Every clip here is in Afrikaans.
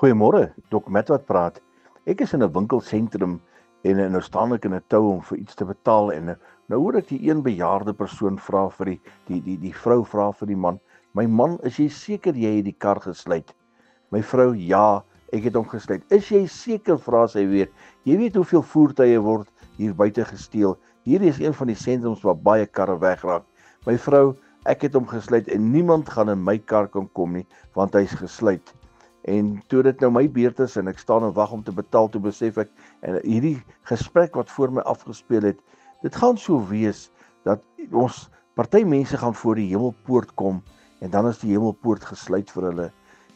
Goeiemôre, Dok Matt wat praat. Ek is in 'n winkelsentrum en nou staan ek in 'n tou om vir iets te betaal en nou hoor ek die een bejaarde persoon vra vir die vrou vra vir die man: "My man, is jy seker jy het die kar gesluit?" My vrou: "Ja, ek het hom gesluit." "Is jy seker?" vra sy weer. "Jy weet hoeveel voertuie word hier buite gesteel. Hierdie is een van die sentrums waar baie karre wegraak." My vrou: "Ek het hom gesluit en niemand gaan in my kar kan kom nie, want hy's gesluit." En toe dit nou my beurt is en ek staan en wag om te betaal, toe besef ek en hierdie gesprek wat voor my afgespeel het, dit gaan so wees dat ons party mense gaan voor die hemelpoort kom en dan is die hemelpoort gesluit vir hulle.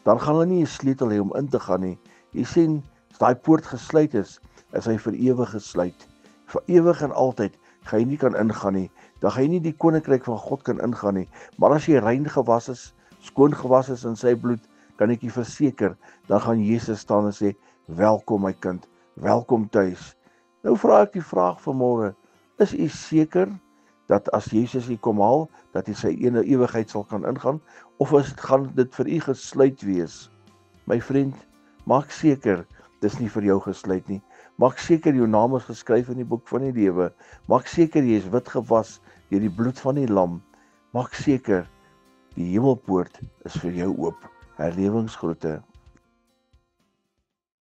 Dan gaan hulle nie 'n sleutel hê om in te gaan nie. Jy sien, as daai poort gesluit is hy vir ewig gesluit. Vir ewig en altyd gaan jy nie kan ingaan nie. Dan gaan jy nie die koninkryk van God kan ingaan nie. Maar as jy rein gewas is, skoon gewas is in sy bloed, kan ek jy verseker, dan gaan Jesus staan en sê: "Welkom my kind, welkom tuis." Nou vra ek die vraag vanmôre: is u seker dat as Jesus u kom haal, dat u sy ewigheid sal kan ingaan, of gaan dit vir u gesluit wees? My vriend, maak seker dis nie vir jou gesluit nie. Maak seker jou naam is geskryf in die boek van die lewe. Maak seker jy is wit gewas deur die bloed van die lam. Maak seker die hemelpoort is vir jou oop. Herlewingsgroete.